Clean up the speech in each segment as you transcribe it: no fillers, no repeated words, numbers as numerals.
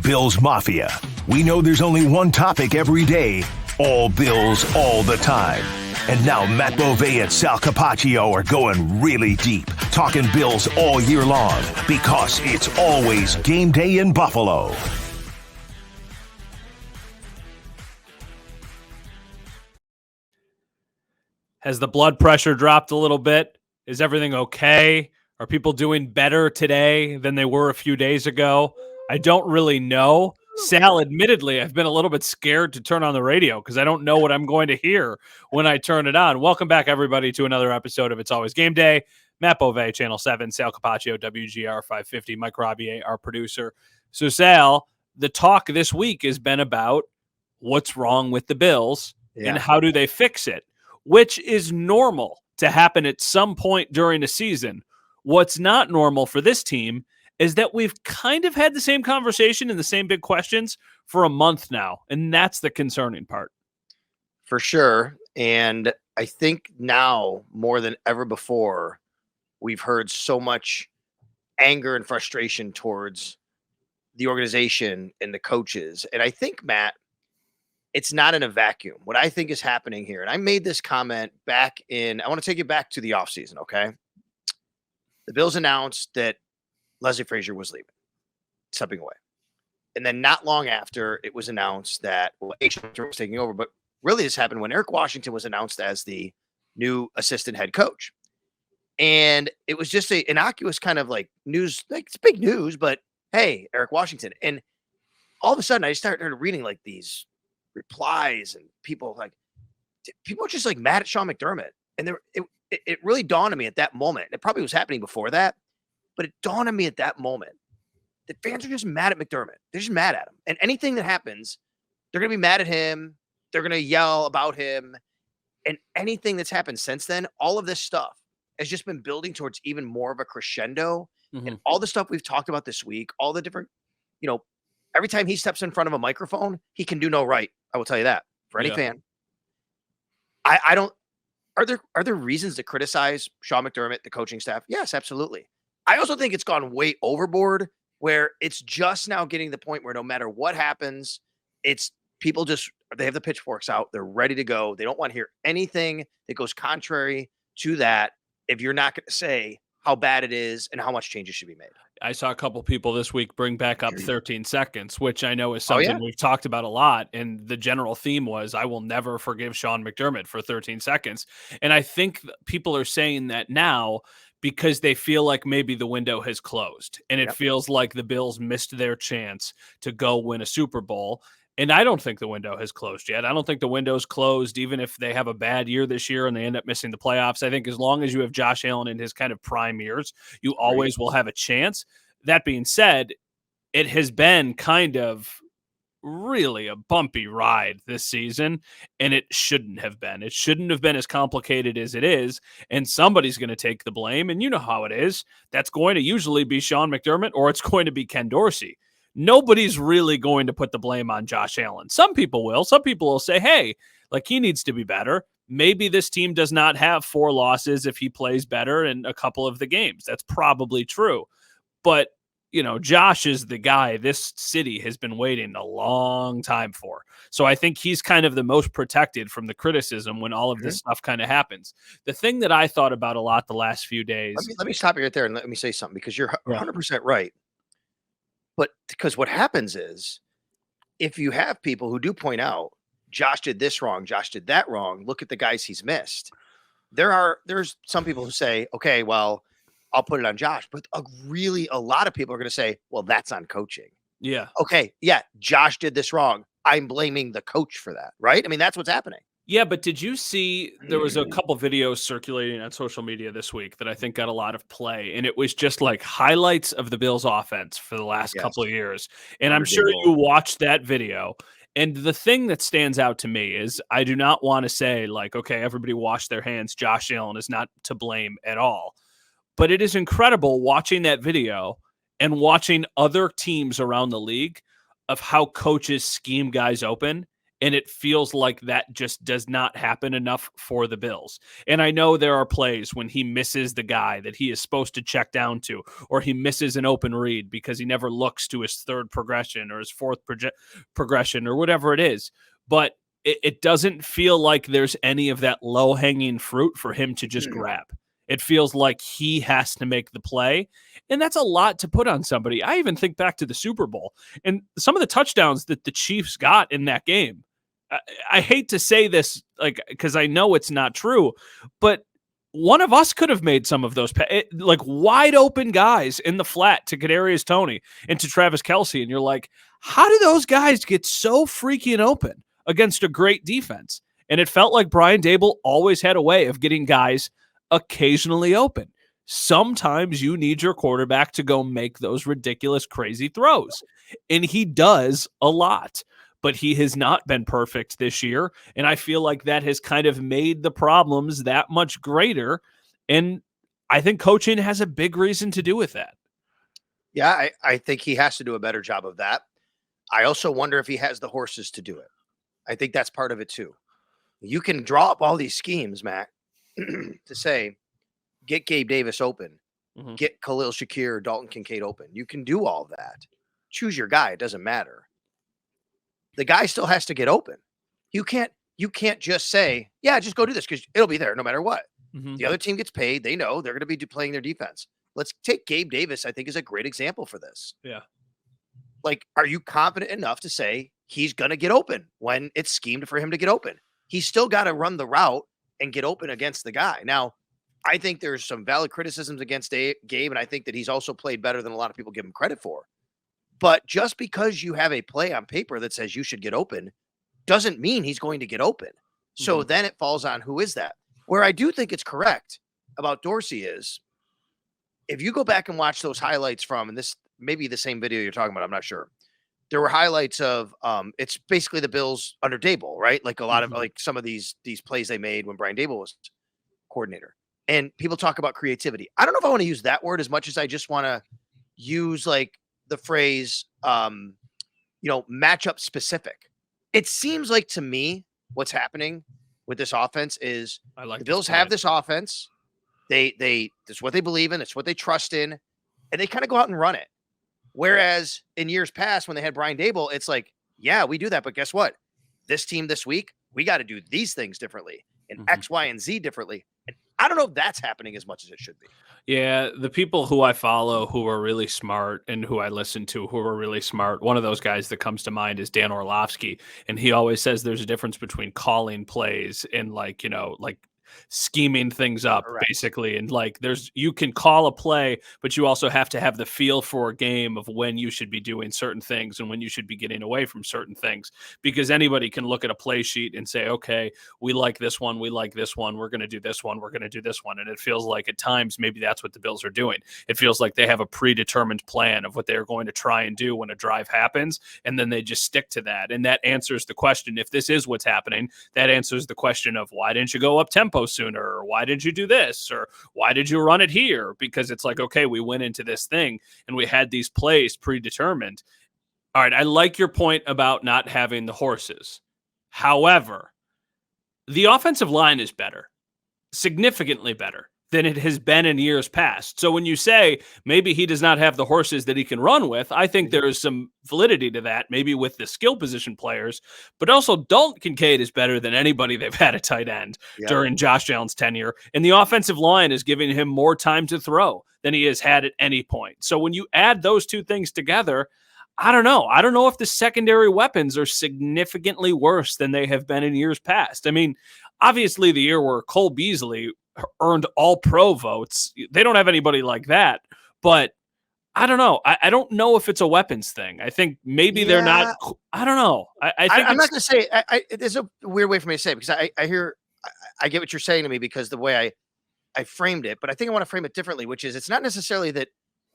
Bills Mafia. We know there's only one topic every day, all Bills all the time. And now Matt Bovee and Sal Capaccio are going really deep, talking Bills all year long, because it's always game day in Buffalo. Has the blood pressure dropped a little bit? Is everything okay? Are people doing better today than they were a few days ago? I don't really know. Sal, admittedly, I've been a little bit scared to turn on the radio because I don't know what I'm going to hear when I turn it on. Welcome back, everybody, to another episode of It's Always Game Day. Matt Bovee, Channel 7, Sal Capaccio, WGR 550, Mike Robier, our producer. So, Sal, the talk this week has been about what's wrong with the Bills and how do they fix it, which is normal to happen at some point during the season. What's not normal for this team is that we've kind of had the same conversation and the same big questions for a month now, and that's the concerning part. For sure. And I think now, more than ever before, we've heard so much anger and frustration towards the organization and the coaches. And I think, Matt, it's not in a vacuum. What I think is happening here, and I made this comment back in, I want to take you back to the offseason, okay? The Bills announced that Leslie Frazier was leaving, stepping away. And then not long after, it was announced that H. was taking over. But really, this happened when Eric Washington was announced as the new assistant head coach. And it was just a innocuous kind of like news, like it's big news, but hey, Eric Washington. And all of a sudden, I started reading like these replies and people were just like mad at Sean McDermott. And it really dawned on me at that moment. It probably was happening before that, but it dawned on me at that moment that fans are just mad at McDermott. They're just mad at him. And anything that happens, they're going to be mad at him. They're going to yell about him. And anything that's happened since then, all of this stuff has just been building towards even more of a crescendo. Mm-hmm. And all the stuff we've talked about this week, all the different, every time he steps in front of a microphone, he can do no right. I will tell you that for any fan. I don't. Are there reasons to criticize Sean McDermott, the coaching staff? Yes, absolutely. I also think it's gone way overboard where it's just now getting to the point where no matter what happens, it's people they have the pitchforks out. They're ready to go. They don't want to hear anything that goes contrary to that if you're not going to say how bad it is and how much changes should be made. I saw a couple people this week bring back up 13 seconds, which I know is something we've talked about a lot. And the general theme was, I will never forgive Sean McDermott for 13 seconds. And I think people are saying that now because they feel like maybe the window has closed and it feels like the Bills missed their chance to go win a Super Bowl. And I don't think the window has closed yet. I don't think the window's closed, even if they have a bad year this year and they end up missing the playoffs. I think as long as you have Josh Allen in his kind of prime years, you always will have a chance. That being said, it has been kind of really a bumpy ride this season, and it shouldn't have been. It shouldn't have been as complicated as it is, and somebody's going to take the blame, and you know how it is. That's going to usually be Sean McDermott or it's going to be Ken Dorsey. Nobody's really going to put the blame on Josh Allen. Some people will. Some people will say, hey, like he needs to be better. Maybe this team does not have 4 losses if he plays better in a couple of the games. That's probably true. But, Josh is the guy this city has been waiting a long time for. So I think he's kind of the most protected from the criticism when all of this stuff kind of happens. The thing that I thought about a lot the last few days. Let me stop you right there and let me say something because you're 100% right. But because what happens is if you have people who do point out, Josh did this wrong, Josh did that wrong, look at the guys he's missed. There's some people who say, okay, well, I'll put it on Josh. But a lot of people are going to say, well, that's on coaching. Yeah. Okay. Yeah. Josh did this wrong. I'm blaming the coach for that. Right. I mean, that's what's happening. Yeah, but did you see there was a couple videos circulating on social media this week that I think got a lot of play, and it was just like highlights of the Bills offense for the last couple of years. And I'm sure you watched that video. And the thing that stands out to me is I do not want to say like, okay, everybody wash their hands. Josh Allen is not to blame at all. But it is incredible watching that video and watching other teams around the league of how coaches scheme guys open And it feels like that just does not happen enough for the Bills. And I know there are plays when he misses the guy that he is supposed to check down to, or he misses an open read because he never looks to his third progression or his fourth progression or whatever it is. But it doesn't feel like there's any of that low-hanging fruit for him to just grab. It feels like he has to make the play, and that's a lot to put on somebody. I even think back to the Super Bowl and some of the touchdowns that the Chiefs got in that game. I hate to say this, like, because I know it's not true, but one of us could have made some of those like wide open guys in the flat to Kadarius Toney and to Travis Kelce, and you're like, how do those guys get so freaking open against a great defense? And it felt like Brian Daboll always had a way of getting guys occasionally open. Sometimes you need your quarterback to go make those ridiculous, crazy throws. And he does a lot, but he has not been perfect this year. And I feel like that has kind of made the problems that much greater. And I think coaching has a big reason to do with that. Yeah, I think he has to do a better job of that. I also wonder if he has the horses to do it. I think that's part of it too. You can draw up all these schemes, Matt, to say, get Gabe Davis open, get Khalil Shakir, Dalton Kincaid open. You can do all that. Choose your guy. It doesn't matter. The guy still has to get open. You can't just say, yeah, just go do this because it'll be there no matter what. The other team gets paid. They know they're going to be playing their defense. Let's take Gabe Davis, I think, is a great example for this. Yeah. Like, are you confident enough to say he's going to get open when it's schemed for him to get open? He's still got to run the route and get open against the guy. Now, I think there's some valid criticisms against Gabe, and I think that he's also played better than a lot of people give him credit for. But just because you have a play on paper that says you should get open doesn't mean he's going to get open. So then it falls on who is that. Where I do think it's correct about Dorsey is, if you go back and watch those highlights from, and this may be the same video you're talking about, I'm not sure. There were highlights of it's basically the Bills under Daboll, right? Like a lot of like some of these plays they made when Brian Daboll was coordinator. And people talk about creativity. I don't know if I want to use that word as much as I just want to use like the phrase matchup specific. It seems like to me what's happening with this offense is the Bills have this offense. They that's what they believe in, it's what they trust in, and they kind of go out and run it. Whereas in years past, when they had Brian Daboll, it's like, yeah, we do that, but guess what? This team this week, we got to do these things differently and X, Y, and Z differently. And I don't know if that's happening as much as it should be. Yeah, the people who I follow who are really smart and who I listen to who are really smart, one of those guys that comes to mind is Dan Orlovsky. And he always says there's a difference between calling plays and like scheming things up. Correct. Basically. And like you can call a play, but you also have to have the feel for a game of when you should be doing certain things and when you should be getting away from certain things, because anybody can look at a play sheet and say, okay, we like this one. We like this one. We're going to do this one. We're going to do this one. And it feels like at times, maybe that's what the Bills are doing. It feels like they have a predetermined plan of what they're going to try and do when a drive happens. And then they just stick to that. And that answers the question. If this is what's happening, that answers the question of why didn't you go up tempo sooner? Or why did you do this? Or why did you run it here? Because it's like, okay, we went into this thing and we had these plays predetermined. All right, I like your point about not having the horses. However, the offensive line is better, significantly better than it has been in years past. So when you say maybe he does not have the horses that he can run with, I think there is some validity to that, maybe with the skill position players, but also Dalton Kincaid is better than anybody they've had at tight end during Josh Allen's tenure. And the offensive line is giving him more time to throw than he has had at any point. So when you add those two things together, I don't know. I don't know if the secondary weapons are significantly worse than they have been in years past. I mean, obviously the year where Cole Beasley earned all pro votes, they don't have anybody like that, but I don't know. I don't know if it's a weapons thing. I think maybe they're not. I don't know. I'm not going to say there's a weird way for me to say it, because I get what you're saying to me because the way I framed it, but I think I want to frame it differently, which is it's not necessarily that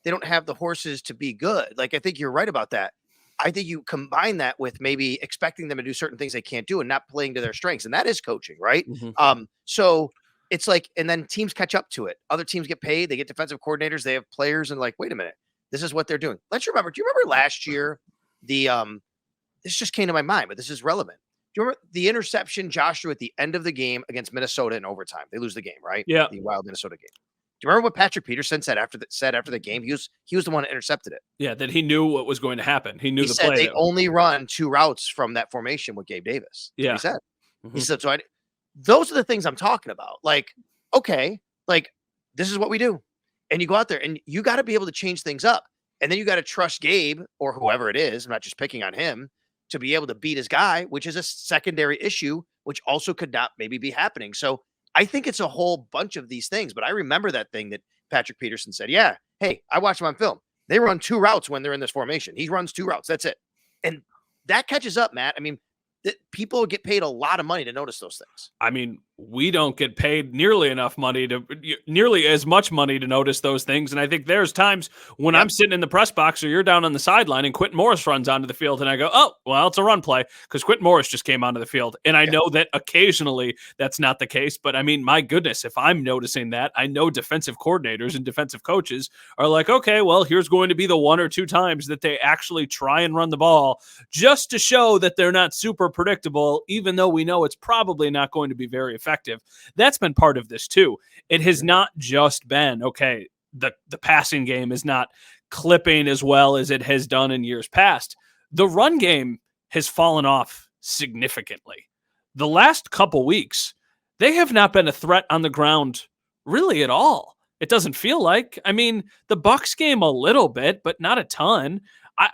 they don't have the horses to be good. Like, I think you're right about that. I think you combine that with maybe expecting them to do certain things they can't do and not playing to their strengths. And that is coaching, right? So it's like, and then teams catch up to it. Other teams get paid. They get defensive coordinators. They have players and like, wait a minute, this is what they're doing. Let's remember. Do you remember last year, this just came to my mind, but this is relevant. Do you remember the interception Josh threw at the end of the game against Minnesota in overtime? They lose the game, right? Yeah. The wild Minnesota game. Do you remember what Patrick Peterson said after the game? He was the one that intercepted it. Yeah, that he knew what was going to happen. He knew the said play. They only run 2 routes from that formation with Gabe Davis. Yeah. He said. Mhm. He said, those are the things I'm talking about. Like, okay, like this is what we do. And you go out there and you got to be able to change things up. And then you got to trust Gabe or whoever it is, I'm not just picking on him, to be able to beat his guy, which is a secondary issue, which also could not maybe be happening. So I think it's a whole bunch of these things. But I remember that thing that Patrick Peterson said, yeah, hey, I watched him on film. They run 2 routes when they're in this formation. He runs 2 routes. That's it. And that catches up, Matt. I mean, people get paid a lot of money to notice those things. I mean, we don't get paid nearly as much money to notice those things. And I think there's times when I'm sitting in the press box or you're down on the sideline and Quentin Morris runs onto the field and I go, oh, well, it's a run play because Quentin Morris just came onto the field. And I know that occasionally that's not the case. But I mean, my goodness, if I'm noticing that, I know defensive coordinators and defensive coaches are like, okay, well, here's going to be the 1 or 2 times that they actually try and run the ball just to show that they're not super predictable, even though we know it's probably not going to be very effective. That's been part of this too. It has not just been, okay, the passing game is not clipping as well as it has done in years past. The run game has fallen off significantly. The last couple weeks, they have not been a threat on the ground really at all. It doesn't feel like. I mean, the Bucs game a little bit, but not a ton.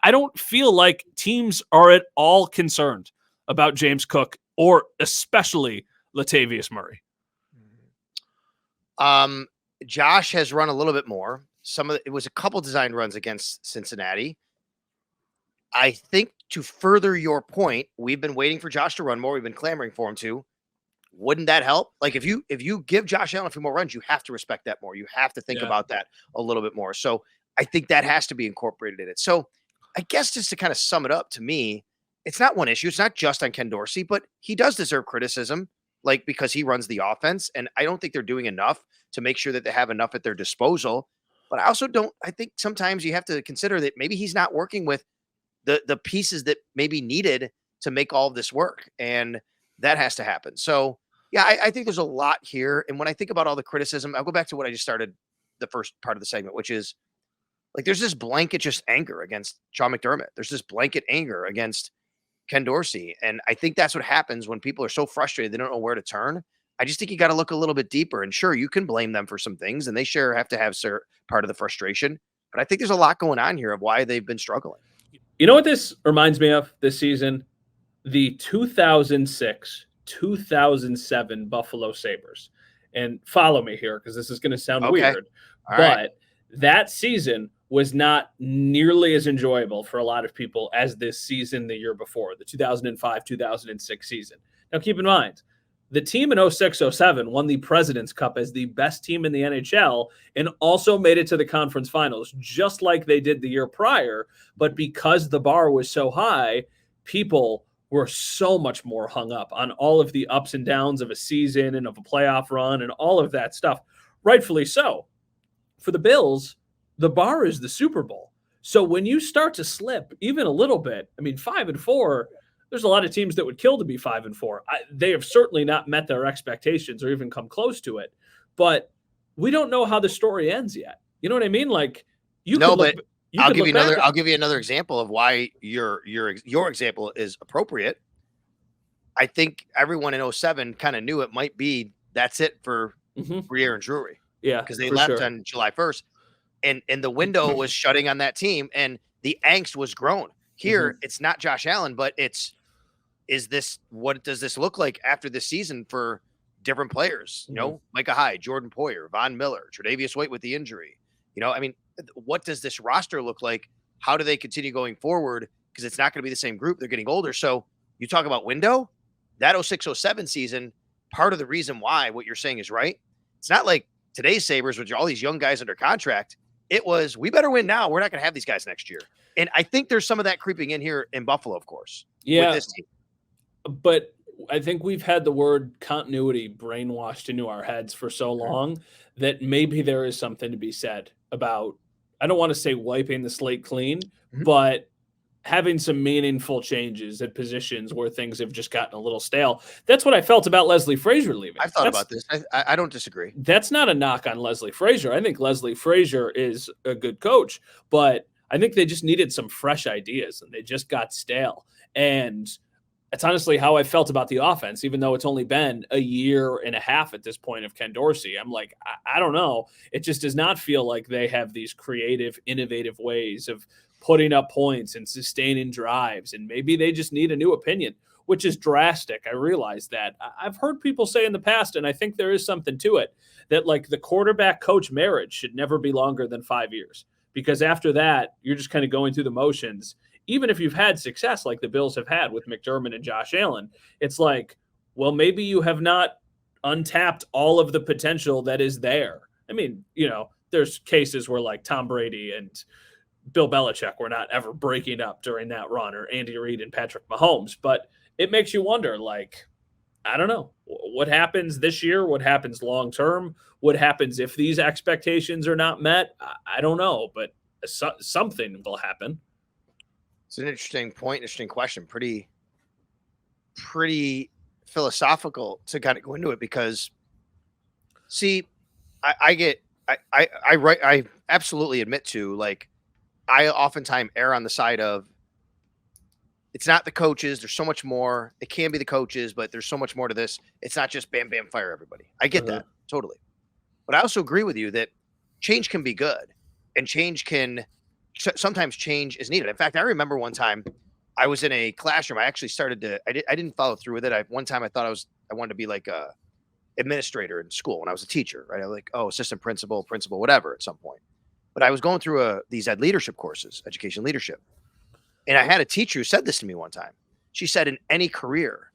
I don't feel like teams are at all concerned about James Cook or especially Latavius Murray. Josh has run a little bit more. It was a couple designed runs against Cincinnati. I think to further your point, we've been waiting for Josh to run more. We've been clamoring for him to. Wouldn't that help? Like if you give Josh Allen a few more runs, you have to respect that more. You have to think about that a little bit more. So I think that has to be incorporated in it. So I guess just to kind of sum it up to me, it's not one issue. It's not just on Ken Dorsey, but he does deserve criticism, like because he runs the offense. And I don't think they're doing enough to make sure that they have enough at their disposal. But I also I think sometimes you have to consider that maybe he's not working with the pieces that may be needed to make all of this work. And that has to happen. So yeah, I think there's a lot here. And when I think about all the criticism, I'll go back to what I just started the first part of the segment, which is like, there's this blanket just anger against Sean McDermott. There's this blanket anger against Ken Dorsey. And I think that's what happens when people are so frustrated, they don't know where to turn. I just think you got to look a little bit deeper. And sure, you can blame them for some things, and they have to have part of the frustration. But I think there's a lot going on here of why they've been struggling. You know what this reminds me of this season? The 2006-2007 Buffalo Sabres. And follow me here because this is going to sound weird. All but right. That season was not nearly as enjoyable for a lot of people as this season the year before, the 2005-2006 season. Now, keep in mind, the team in 06-07 won the President's Cup as the best team in the NHL and also made it to the conference finals, just like they did the year prior. But because the bar was so high, people were so much more hung up on all of the ups and downs of a season and of a playoff run and all of that stuff. Rightfully so. For the Bills, the bar is the Super Bowl. So when you start to slip even a little bit, I mean, 5-4, there's a lot of teams that would kill to be 5-4. They have certainly not met their expectations or even come close to it. But we don't know how the story ends yet. You know what I mean? Like I'll give you another example of why your example is appropriate. I think everyone in 07 kind of knew it might be that's it for Briere and Drury. Yeah, because they left on July 1st, and the window was shutting on that team, and the angst was grown. Here, it's not Josh Allen, but what does this look like after this season for different players? You know, Micah Hyde, Jordan Poyer, Von Miller, Tre'Davious White with the injury. You know, I mean, what does this roster look like? How do they continue going forward? Because it's not going to be the same group. They're getting older. So you talk about window, that 06-07 season, part of the reason why what you're saying is right. It's not like today's Sabres, which are all these young guys under contract. It was, we better win now. We're not going to have these guys next year. And I think there's some of that creeping in here in Buffalo, of course. Yeah. With this team. But I think we've had the word continuity brainwashed into our heads for so long that maybe there is something to be said about, I don't want to say wiping the slate clean, but having some meaningful changes at positions where things have just gotten a little stale. That's what I felt about Leslie Frazier leaving. I've thought about this. I don't disagree. That's not a knock on Leslie Frazier. I think Leslie Frazier is a good coach, but I think they just needed some fresh ideas and they just got stale. And that's honestly how I felt about the offense, even though it's only been a year and a half at this point of Ken Dorsey. I'm like, I don't know. It just does not feel like they have these creative, innovative ways of putting up points and sustaining drives. And maybe they just need a new opinion, which is drastic. I realize that. I've heard people say in the past, and I think there is something to it, that like the quarterback coach marriage should never be longer than 5 years, because after that, you're just kind of going through the motions. Even if you've had success like the Bills have had with McDermott and Josh Allen, it's like, well, maybe you have not untapped all of the potential that is there. I mean, there's cases where like Tom Brady and Bill Belichick were not ever breaking up during that run, or Andy Reid and Patrick Mahomes. But it makes you wonder, like, I don't know, what happens this year? What happens long term? What happens if these expectations are not met? I don't know, but something will happen. It's an interesting point, interesting question. Pretty philosophical to kind of go into it, because see, I absolutely admit to, like, I oftentimes err on the side of it's not the coaches. There's so much more. It can be the coaches, but there's so much more to this. It's not just bam, bam, fire everybody. I get that totally. But I also agree with you that change can be good, and sometimes change is needed. In fact, I remember one time I was in a classroom. I actually I didn't follow through with it. One time I thought I wanted to be like a administrator in school when I was a teacher, right? I was like, assistant principal, whatever at some point. But I was going through these ed leadership courses, education leadership. And I had a teacher who said this to me one time. She said, in any career,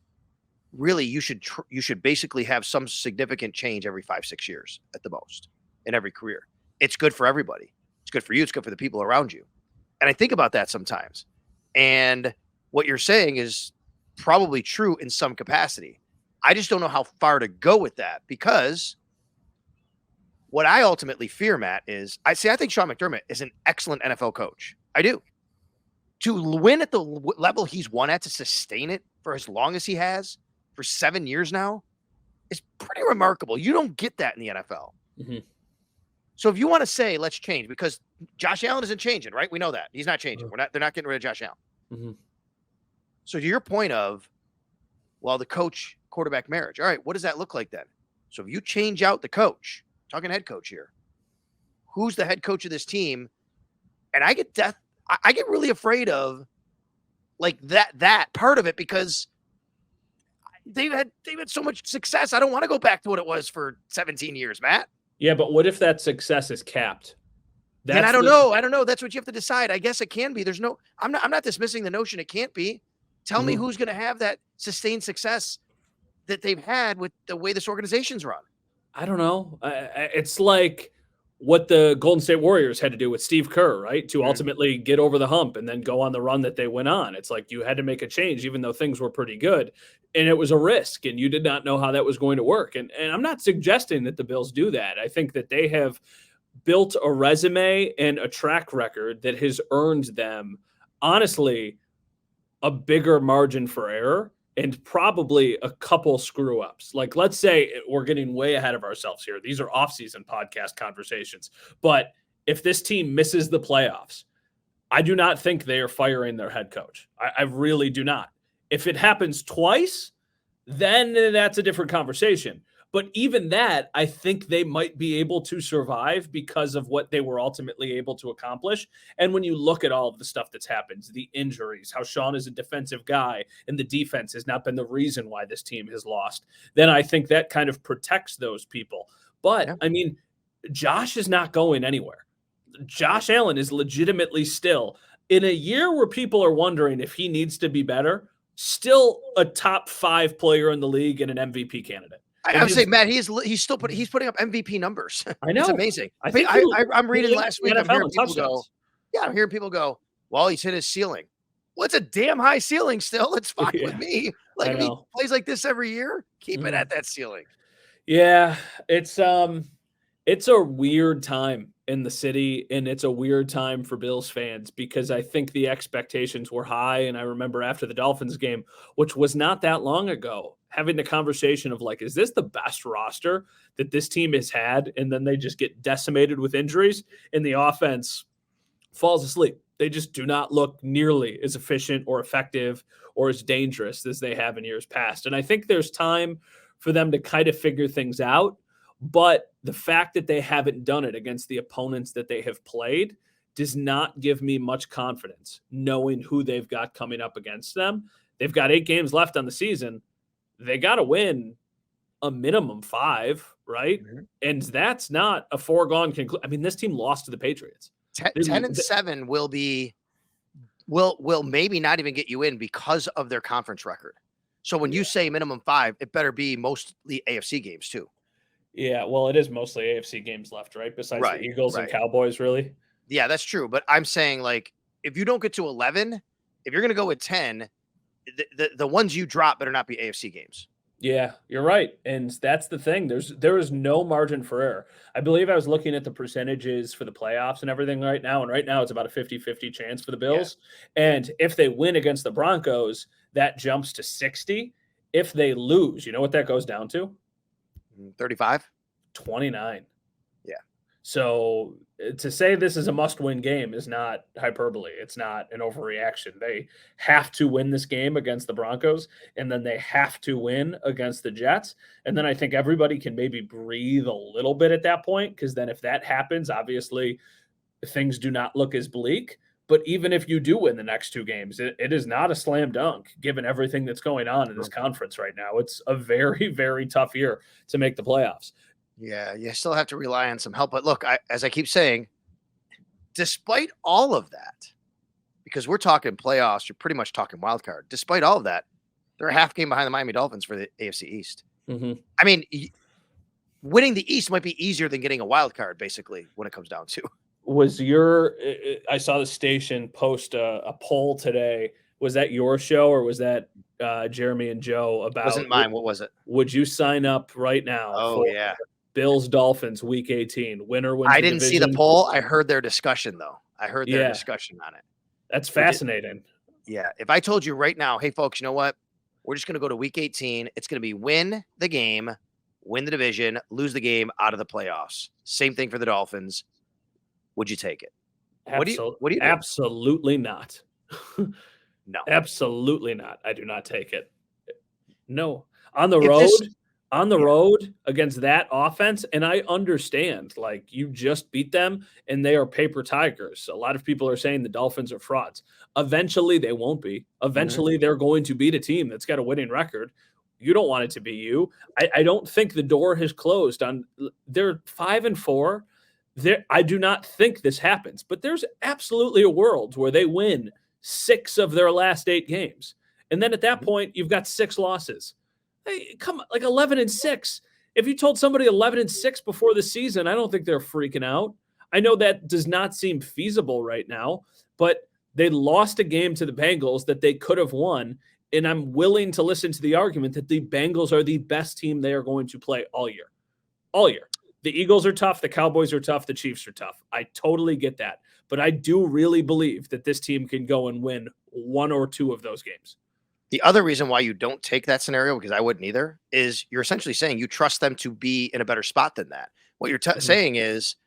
really, you should basically have some significant change every 5-6 years at the most in every career. It's good for everybody. It's good for you. It's good for the people around you. And I think about that sometimes. And what you're saying is probably true in some capacity. I just don't know how far to go with that, because what I ultimately fear, Matt, is I think Sean McDermott is an excellent NFL coach. I do. To win at the level he's won at, to sustain it for as long as he has, for 7 years now, is pretty remarkable. You don't get that in the NFL. Mm-hmm. So if you want to say, let's change, because Josh Allen isn't changing, right? We know that. He's not changing. Mm-hmm. They're not getting rid of Josh Allen. Mm-hmm. So to your point of, well, the coach quarterback marriage. All right, what does that look like then? So if you change out the coach, talking head coach here, who's the head coach of this team? And I get really afraid of like that part of it, because they've had so much success. I don't want to go back to what it was for 17 years, Matt. Yeah, but what if that success is capped? And I don't know. I don't know. That's what you have to decide. I guess it can be. I'm not dismissing the notion it can't be. Tell me who's going to have that sustained success that they've had with the way this organization's run. I don't know. It's like what the Golden State Warriors had to do with Steve Kerr, right? To ultimately get over the hump and then go on the run that they went on. It's like you had to make a change, even though things were pretty good. And it was a risk, and you did not know how that was going to work. And I'm not suggesting that the Bills do that. I think that they have built a resume and a track record that has earned them, honestly, a bigger margin for error and probably a couple screw ups. Like, let's say we're getting way ahead of ourselves here. These are off-season podcast conversations. But if this team misses the playoffs, I do not think they are firing their head coach. I really do not. If it happens twice, then that's a different conversation. But even that, I think they might be able to survive because of what they were ultimately able to accomplish. And when you look at all of the stuff that's happened, the injuries, how Sean is a defensive guy and the defense has not been the reason why this team has lost, then I think that kind of protects those people. But, I mean, Josh is not going anywhere. Josh Allen is legitimately still, in a year where people are wondering if he needs to be better, still a top 5 player in the league and an MVP candidate. I would say, Matt, he's putting up MVP numbers. I know. It's amazing. I'm reading last week. I'm hearing people go, well, he's hit his ceiling. Well, it's a damn high ceiling still. It's fine with me. Like, if he plays like this every year, keep it at that ceiling. Yeah, it's a weird time in the city, and it's a weird time for Bills fans because I think the expectations were high. And I remember after the Dolphins game, which was not that long ago, having the conversation of like, is this the best roster that this team has had? And then they just get decimated with injuries, and the offense falls asleep. They just do not look nearly as efficient or effective or as dangerous as they have in years past. And I think there's time for them to kind of figure things out. But the fact that they haven't done it against the opponents that they have played does not give me much confidence knowing who they've got coming up against them. They've got 8 games left on the season. They got to win a minimum 5, right? Mm-hmm. And that's not a foregone conclusion. I mean, this team lost to the Patriots. 10-7 will maybe not even get you in because of their conference record. So when you say minimum 5, it better be mostly AFC games too. Yeah, well, it is mostly AFC games left, right? Besides the Eagles and Cowboys, really? Yeah, that's true. But I'm saying, like, if you don't get to 11, if you're going to go with 10, the ones you drop better not be AFC games. Yeah, you're right. And that's the thing. There is no margin for error. I believe I was looking at the percentages for the playoffs and everything right now. And right now it's about a 50-50 chance for the Bills. Yeah. And if they win against the Broncos, that jumps to 60. If they lose, you know what that goes down to? 35? 29. Yeah. So to say this is a must-win game is not hyperbole. It's not an overreaction. They have to win this game against the Broncos, and then they have to win against the Jets. And then I think everybody can maybe breathe a little bit at that point, because then if that happens, obviously things do not look as bleak. But even if you do win the next 2 games, it is not a slam dunk, given everything that's going on in this conference right now. It's a very, very tough year to make the playoffs. Yeah, you still have to rely on some help. But look, as I keep saying, despite all of that, because we're talking playoffs, you're pretty much talking wild card. Despite all of that, they're a half game behind the Miami Dolphins for the AFC East. Mm-hmm. I mean, winning the East might be easier than getting a wild card, basically, when it comes down to. I saw the station post a poll today. Was that your show, or was that Jeremy and Joe about? It wasn't mine. What was it? Would you sign up right now? Oh, yeah. Bills Dolphins week 18. Winner wins. I didn't see the poll. I heard their discussion though. I heard their discussion on it. That's fascinating. Yeah. If I told you right now, hey folks, you know what? We're just going to go to week 18. It's going to be win the game, win the division, lose the game, out of the playoffs. Same thing for the Dolphins. Would you take it? What do you do? Absolutely not. No. Absolutely not. I do not take it. No. On the road against that offense, and I understand, like, you just beat them and they are paper tigers. A lot of people are saying the Dolphins are frauds. Eventually they won't be. Eventually they're going to beat a team that's got a winning record. You don't want it to be you. I don't think the door has closed on. They're 5-4. I do not think this happens, but there's absolutely a world where they win 6 of their last 8 games. And then at that point, you've got 6 losses. Hey, come on, like 11-6. If you told somebody 11-6 before the season, I don't think they're freaking out. I know that does not seem feasible right now, but they lost a game to the Bengals that they could have won. And I'm willing to listen to the argument that the Bengals are the best team they are going to play all year. All year. The Eagles are tough. The Cowboys are tough. The Chiefs are tough. I totally get that. But I do really believe that this team can go and win 1 or 2 of those games. The other reason why you don't take that scenario, because I wouldn't either, is you're essentially saying you trust them to be in a better spot than that. What you're saying is,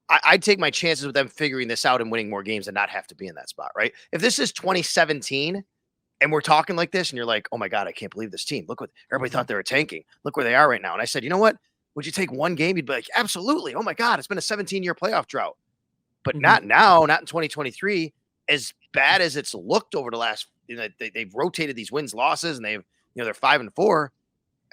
I'd take my chances with them figuring this out and winning more games and not have to be in that spot, right? If this is 2017 and we're talking like this and you're like, oh my God, I can't believe this team. Look what everybody thought they were tanking. Look where they are right now. And I said, you know what? Would you take one game? You'd be like, absolutely. Oh my God, it's been a 17-year playoff drought. But not now, not in 2023. As bad as it's looked over the last, they've rotated these wins, losses, and they're 5-4.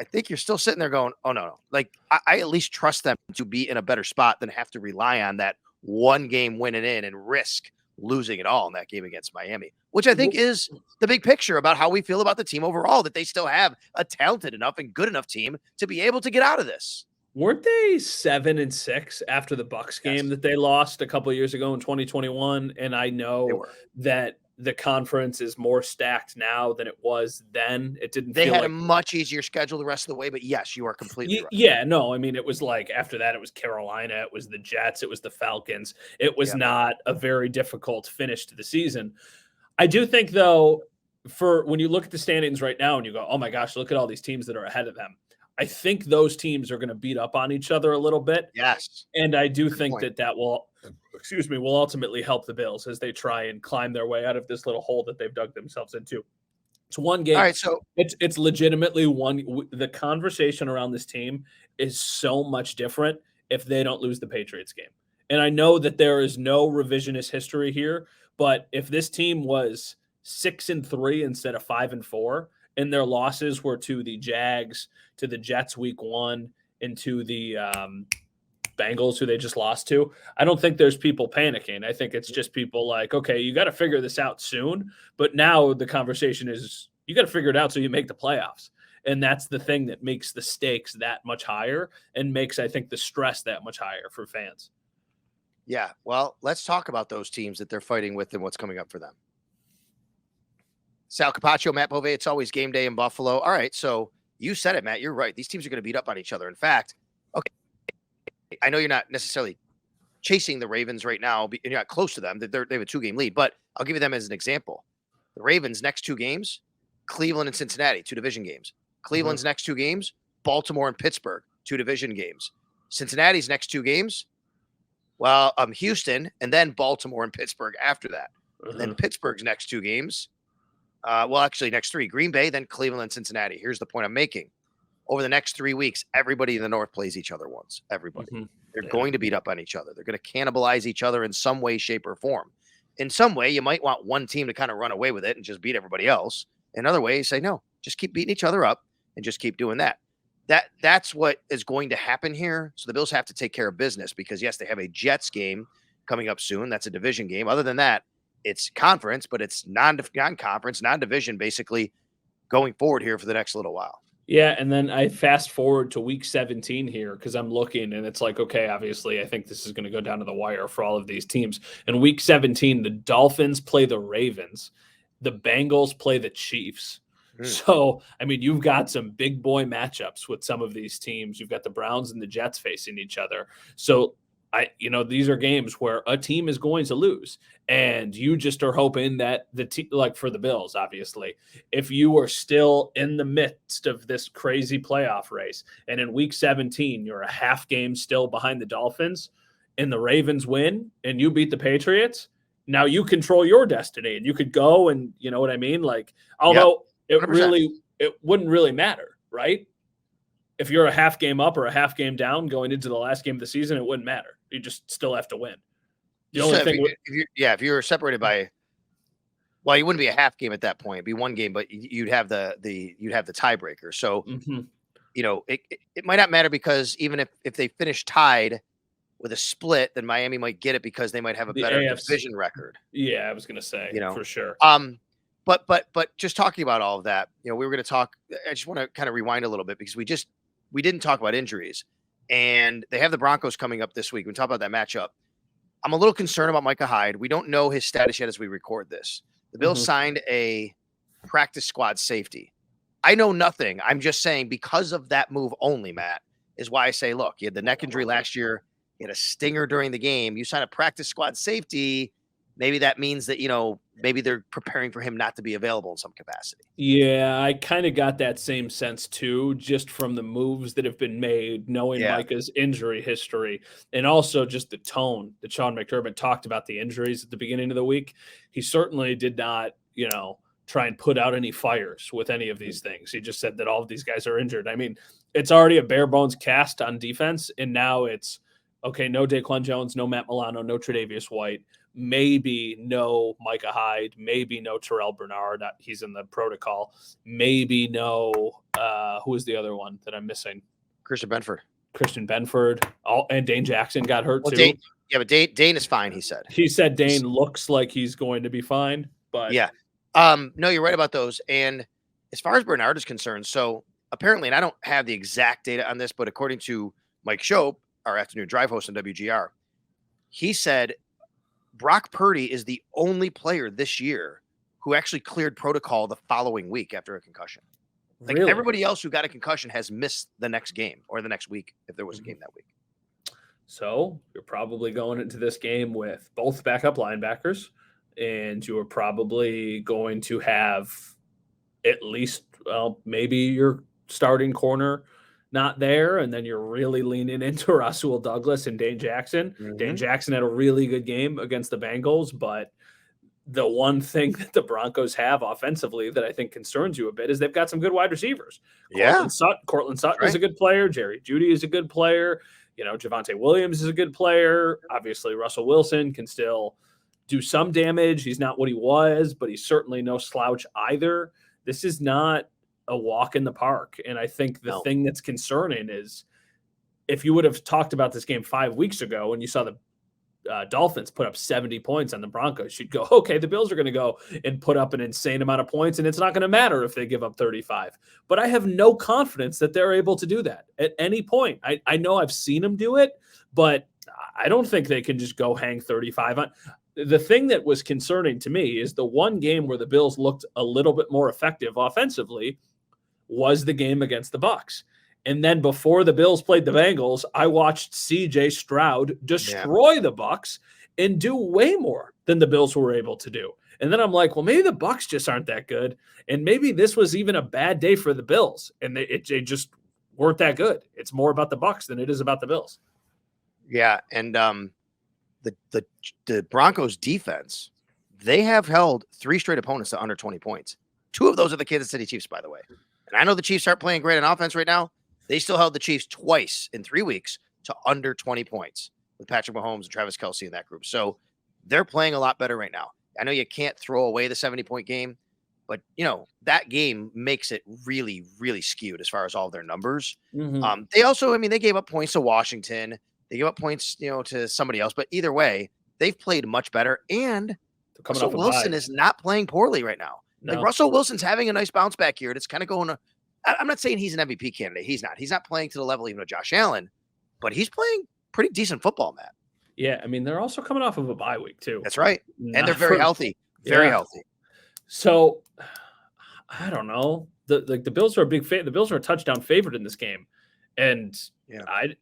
I think you're still sitting there going, oh no. Like I at least trust them to be in a better spot than have to rely on that one game winning in and risk losing it all in that game against Miami, which I think is the big picture about how we feel about the team overall, that they still have a talented enough and good enough team to be able to get out of this. Weren't they 7-6 after the Bucs game that they lost a couple of years ago in 2021? And I know that the conference is more stacked now than it was then. It didn't They feel had like a much easier schedule the rest of the way, but yes, you are completely right. yeah, no, I mean, it was like after that, it was Carolina, it was the Jets, it was the Falcons. It was Yeah. not a very difficult finish to the season. I do think, though, for when you look at the standings right now and you go, oh my gosh, look at all these teams that are ahead of them. I think those teams are going to beat up on each other a little bit. Yes. And I do Good think point. that will ultimately help the Bills as they try and climb their way out of this little hole that they've dug themselves into. It's one game. All right, so It's legitimately one. The conversation around this team is so much different if they don't lose the Patriots game. And I know that there is no revisionist history here, but if this team was 6-3 instead of 5-4, and their losses were to the Jags, to the Jets week 1, and to the Bengals, who they just lost to, I don't think there's people panicking. I think it's just people like, okay, you got to figure this out soon. But now the conversation is you got to figure it out so you make the playoffs. And that's the thing that makes the stakes that much higher and makes, I think, the stress that much higher for fans. yeah, well, let's talk about those teams that they're fighting with and what's coming up for them. Sal Capaccio, Matt Bove, it's always game day in Buffalo. All right, so you said it, Matt. You're right. These teams are going to beat up on each other. In fact, okay, I know you're not necessarily chasing the Ravens right now, and you're not close to them. They have a 2-game lead, but I'll give you them as an example. The Ravens' next 2 games, Cleveland and Cincinnati, 2 division games. Cleveland's next 2 games, Baltimore and Pittsburgh, 2 division games. Cincinnati's next 2 games, well, Houston, and then Baltimore and Pittsburgh after that. And then Pittsburgh's next 2 games, next 3, Green Bay, then Cleveland and Cincinnati. Here's the point I'm making. Over the next 3 weeks, everybody in the North plays each other once. Everybody. They're going to beat up on each other. They're going to cannibalize each other in some way, shape, or form. In some way, you might want one team to kind of run away with it and just beat everybody else. In other ways, say, no, just keep beating each other up and just keep doing that. That's what is going to happen here. So the Bills have to take care of business because, yes, they have a Jets game coming up soon. That's a division game. Other than that, it's conference, but it's non-conference, non-division, basically going forward here for the next little while. Yeah, and then I fast forward to week 17 here because I'm looking and it's like, okay, obviously I think this is going to go down to the wire for all of these teams. In week 17, the Dolphins play the Ravens. The Bengals play the Chiefs. So, I mean, you've got some big boy matchups with some of these teams. You've got the Browns and the Jets facing each other. So, these are games where a team is going to lose, and you just are hoping that like for the Bills, obviously, if you are still in the midst of this crazy playoff race, and in week 17 you're a half game still behind the Dolphins, and the Ravens win, and you beat the Patriots, now you control your destiny, and you could go and you know what I mean. Like, although it wouldn't really matter, right? If you're a half game up or a half game down going into the last game of the season, it wouldn't matter. You just still have to win. The only thing, if you were separated by, well, you wouldn't be a half game at that point. It'd be one game, but you'd have the tiebreaker. So, it might not matter because even if they finish tied with a split, then Miami might get it because they might have a better division record. Yeah, I was going to say, for sure. But just talking about all of that, we were going to talk. I just want to kind of rewind a little bit because we didn't talk about injuries, and they have the Broncos coming up this week. We talk about that matchup. I'm a little concerned about Micah Hyde. We don't know his status yet as we record this. The Bills signed a practice squad safety. I know nothing. I'm just saying because of that move only, Matt, is why I say, look, you had the neck injury last year. You had a stinger during the game. You sign a practice squad safety. Maybe that means that, maybe they're preparing for him not to be available in some capacity. Yeah, I kind of got that same sense too, just from the moves that have been made, knowing Micah's injury history, and also just the tone that Sean McDermott talked about the injuries at the beginning of the week. He certainly did not, try and put out any fires with any of these things. He just said that all of these guys are injured. I mean, it's already a bare bones cast on defense, and now it's, okay, no Daquan Jones, no Matt Milano, no Tre'Davious White, maybe no Micah Hyde, maybe no Terrell Bernard. He's in the protocol. Maybe no, who is the other one that I'm missing? Christian Benford. And Dane Jackson got hurt too. Dane is fine, he said. He said Dane looks like he's going to be fine, but yeah. No, you're right about those. And as far as Bernard is concerned, so apparently, and I don't have the exact data on this, but according to Mike Shope, our afternoon drive host on WGR, he said Brock Purdy is the only player this year who actually cleared protocol the following week after a concussion. Like Really? everybody else who got a concussion has missed the next game or the next week if there was a game that week. So you're probably going into this game with both backup linebackers, and you are probably going to have at least, well, maybe your starting corner not there, and then you're really leaning into Rasul Douglas and Dane Jackson. Dane Jackson had a really good game against the Bengals, but the one thing that the Broncos have offensively that I think concerns you a bit is they've got some good wide receivers. Cortland Sutton is a good player. Jerry Jeudy is a good player. You know, Javonte Williams is a good player. Obviously, Russell Wilson can still do some damage. He's not what he was, but he's certainly no slouch either. This is not a walk in the park. And I think the thing that's concerning is if you would have talked about this game 5 weeks ago when you saw the Dolphins put up 70 points on the Broncos, you'd go, okay, the Bills are going to go and put up an insane amount of points, and it's not going to matter if they give up 35. But I have no confidence that they're able to do that at any point. I know I've seen them do it, but I don't think they can just go hang 35 on. The thing that was concerning to me is the one game where the Bills looked a little bit more effective offensively was the game against the Bucs. And then before the Bills played the Bengals, I watched CJ Stroud destroy the Bucs and do way more than the Bills were able to do. And then I'm like, well, maybe the Bucs just aren't that good. And maybe this was even a bad day for the Bills. And they just weren't that good. It's more about the Bucs than it is about the Bills. Yeah. And the Broncos defense, they have held 3 straight opponents to under 20 points. 2 of those are the Kansas City Chiefs, by the way. And I know the Chiefs aren't playing great on offense right now. They still held the Chiefs twice in 3 weeks to under 20 points with Patrick Mahomes and Travis Kelce in that group. So they're playing a lot better right now. I know you can't throw away the 70-point game, but, you know, that game makes it really, really skewed as far as all of their numbers. They also, I mean, they gave up points to Washington. They gave up points, you know, to somebody else. But either way, they've played much better. And Russell Wilson is not playing poorly right now. No. Like Russell Wilson's having a nice bounce back here. And it's kind of going – I'm not saying he's an MVP candidate. He's not. He's not playing to the level even of Josh Allen, but he's playing pretty decent football, Matt. Yeah, I mean, they're also coming off of a bye week, too. That's right. And they're very healthy. Very healthy. So, I don't know. The Bills are a big favorite. The Bills are a touchdown favorite in this game. And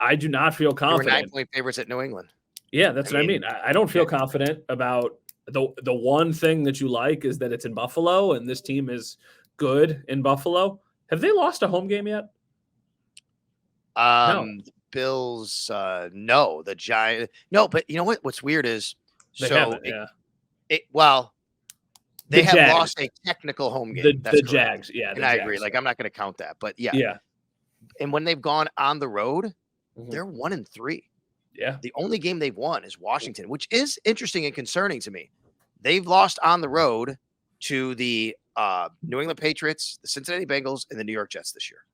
I do not feel confident. They were 9-point favorites at New England. Yeah, that's what I mean. I don't feel confident about the one thing that you like is that it's in Buffalo, and this team is good in Buffalo. Have they lost a home game yet? No. Bills, no. The Giants, no. But you know what? What's weird is they have Jags. Lost a technical home game. The Jags, yeah. And I agree. Like I'm not going to count that, but yeah. And when they've gone on the road, they're 1-3. Yeah. The only game they've won is Washington, which is interesting and concerning to me. They've lost on the road to the New England Patriots, the Cincinnati Bengals, and the New York Jets this year.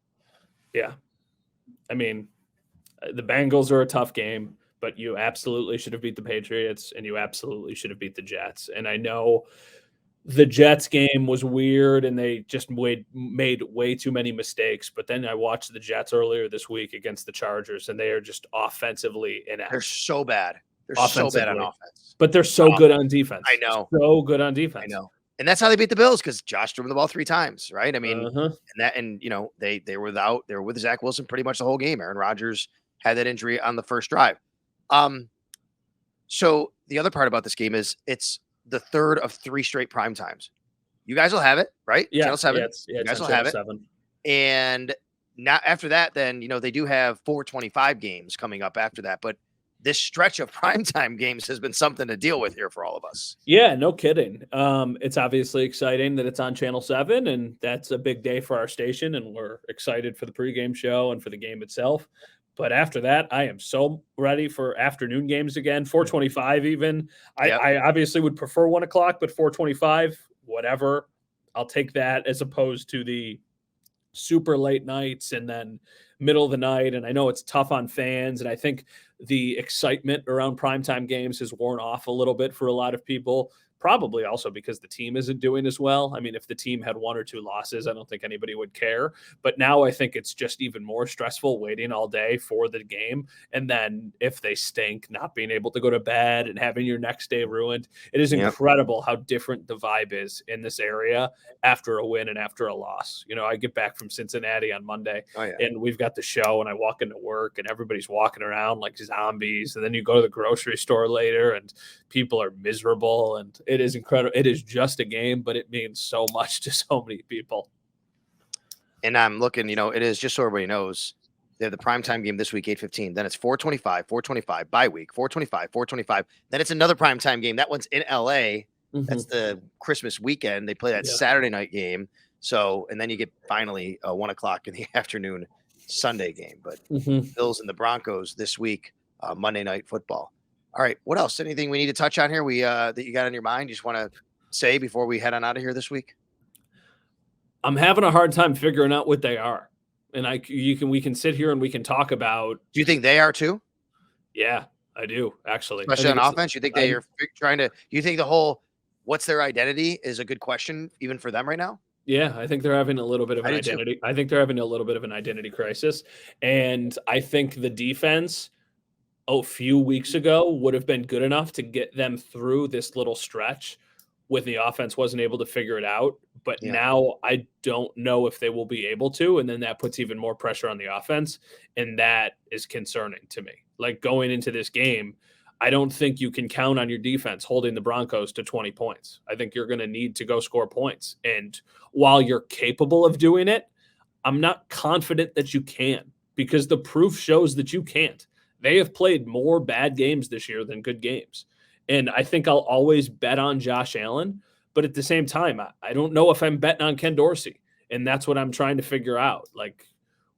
Yeah. I mean, the Bengals are a tough game, but you absolutely should have beat the Patriots, and you absolutely should have beat the Jets. And I know the Jets game was weird, and they just made way too many mistakes. But then I watched the Jets earlier this week against the Chargers, and they are just offensively inept. They're so bad. They're so bad on offense. But they're so good on defense. I know. So good on defense. I know. And that's how they beat the Bills because Josh threw them the ball 3 times, right? I mean, and you know, they were with Zach Wilson pretty much the whole game. Aaron Rodgers had that injury on the first drive. So the other part about this game is it's the third of 3 straight prime times. You guys will have it, right? Yeah. Channel 7. You guys will have it. 7. And now after that, then, you know, they do have 425 games coming up after that, but this stretch of primetime games has been something to deal with here for all of us. Yeah, no kidding. It's obviously exciting that it's on Channel 7, and that's a big day for our station, and we're excited for the pregame show and for the game itself. But after that, I am so ready for afternoon games again, 425 even. I obviously would prefer 1 o'clock, but 425, whatever. I'll take that as opposed to the super late nights and then middle of the night. And I know it's tough on fans, and I think the excitement around primetime games has worn off a little bit for a lot of people. probably also because the team isn't doing as well. I mean, if the team had 1 or 2 losses, I don't think anybody would care. But now I think it's just even more stressful waiting all day for the game. And then if they stink, not being able to go to bed and having your next day ruined. It is incredible how different the vibe is in this area after a win and after a loss. You know, I get back from Cincinnati on Monday and we've got the show and I walk into work and everybody's walking around like zombies. And then you go to the grocery store later and people are miserable, and it is incredible. It is just a game, but it means so much to so many people. And I'm looking, you know, it is, just so everybody knows, they have the primetime game this week, 8:15. Then it's 4:25, bye week, 4:25. Then it's another primetime game. That one's in LA. That's the Christmas weekend. They play that Saturday night game. So, and then you get finally a 1 o'clock in the afternoon Sunday game. But Bills and the Broncos this week, Monday Night Football. All right, what else? Anything we need to touch on here? That you got on your mind? You just want to say before we head on out of here this week? I'm having a hard time figuring out what they are, and we can sit here and we can talk about. Do you think they are too? Yeah, I do actually. Especially on offense, you think they are trying to? You think the whole what's their identity is a good question even for them right now? Yeah, I think they're having a little bit of an identity. I think they're having a little bit of an identity crisis, and I think the defense a few weeks ago would have been good enough to get them through this little stretch when the offense wasn't able to figure it out. But now I don't know if they will be able to. And then that puts even more pressure on the offense. And that is concerning to me. Like going into this game, I don't think you can count on your defense holding the Broncos to 20 points. I think you're going to need to go score points. And while you're capable of doing it, I'm not confident that you can, because the proof shows that you can't. They have played more bad games this year than good games. And I think I'll always bet on Josh Allen. But at the same time, I don't know if I'm betting on Ken Dorsey. And that's what I'm trying to figure out, like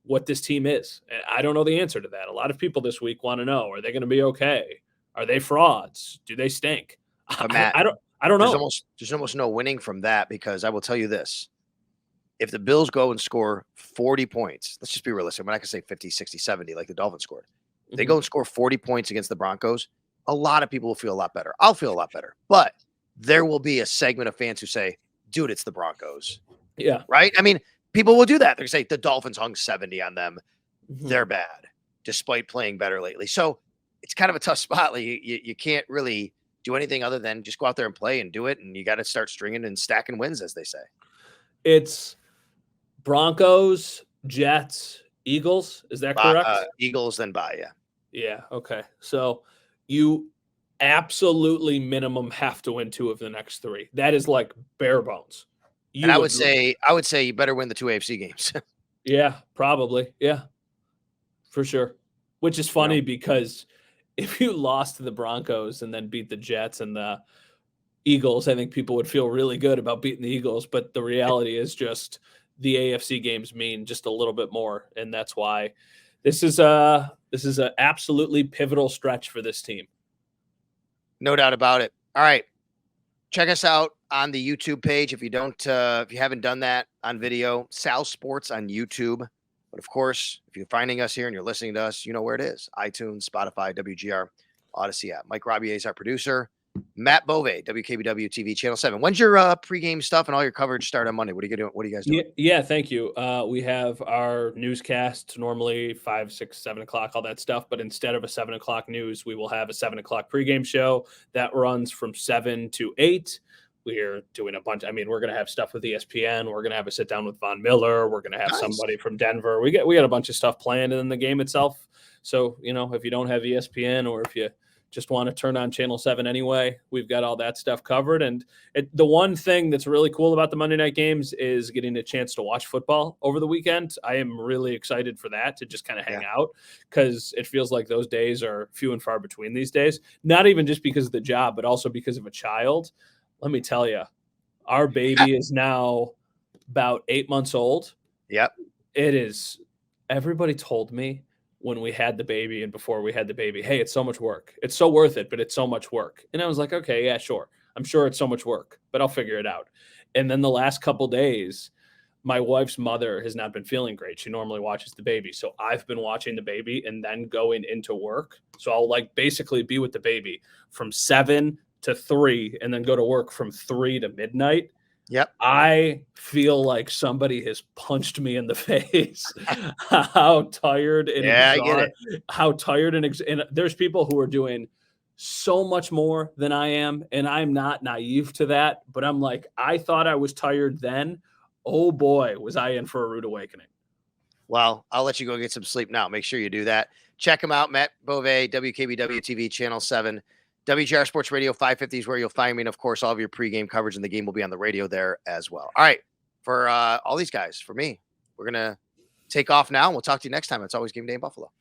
what this team is. And I don't know the answer to that. A lot of people this week want to know, are they going to be okay? Are they frauds? Do they stink? Matt, I don't know. There's almost no winning from that, because I will tell you this. If the Bills go and score 40 points, let's just be realistic. I'm not going to say 50, 60, 70 like the Dolphins scored. They go and score 40 points against the Broncos, a lot of people will feel a lot better. I'll feel a lot better. But there will be a segment of fans who say, dude, it's the Broncos. Yeah. Right? I mean, people will do that. They're going to say the Dolphins hung 70 on them. They're bad, despite playing better lately. So it's kind of a tough spot. Like you can't really do anything other than just go out there and play and do it. And you got to start stringing and stacking wins, as they say. It's Broncos, Jets, Eagles. Is that correct? Eagles, then bye. Yeah. Yeah. Okay. So you absolutely minimum have to win 2 of the next 3. That is like bare bones. And I would say you better win the 2 AFC games. Yeah, probably. Yeah, for sure. Which is funny because if you lost to the Broncos and then beat the Jets and the Eagles, I think people would feel really good about beating the Eagles. But the reality is just the AFC games mean just a little bit more. And that's why this is an absolutely pivotal stretch for this team. No doubt about it. All right. Check us out on the YouTube page. If you haven't done that on video, Sal Sports on YouTube. But of course, if you're finding us here and you're listening to us, you know where it is. iTunes, Spotify, WGR, Odyssey app. Mike Robier is our producer. Matt Bove, WKBW TV Channel 7. When's your pregame stuff and all your coverage start on Monday? What are you guys doing? Yeah, thank you. We have our newscasts normally 5, 6, 7 o'clock, all that stuff. But instead of a 7 o'clock news, we will have a 7 o'clock pregame show that runs from 7 to 8. We're doing a bunch. I mean, we're going to have stuff with ESPN. We're going to have a sit down with Von Miller. We're going to have somebody from Denver. We got a bunch of stuff planned in the game itself. So, if you don't have ESPN or if you just want to turn on Channel 7 anyway, we've got all that stuff covered. And the one thing that's really cool about the Monday night games is getting a chance to watch football over the weekend. I am really excited for that, to just kind of hang out, because it feels like those days are few and far between these days. Not even just because of the job, but also because of a child. Let me tell you, our baby is now about 8 months old. Yep. It is. Everybody told me when we had the baby and before we had the baby, hey, it's so much work. It's so worth it, but it's so much work. And I was like, okay, yeah, sure. I'm sure it's so much work, but I'll figure it out. And then the last couple days, my wife's mother has not been feeling great. She normally watches the baby. So I've been watching the baby and then going into work. So I'll basically be with the baby from 7 to 3 and then go to work from 3 to midnight, Yep. I feel like somebody has punched me in the face. How tired and I get it. how tired and there's people who are doing so much more than I am, and I'm not naive to that, but I'm like, I thought I was tired then. Oh boy, was I in for a rude awakening. Well, I'll let you go get some sleep now. Make sure you do that. Check him out, Matt Beauvais, WKBW TV, Channel 7. WGR Sports Radio 550 is where you'll find me. And of course, all of your pregame coverage in the game will be on the radio there as well. All right. For all these guys, for me, we're going to take off now. And we'll talk to you next time. It's always game day in Buffalo.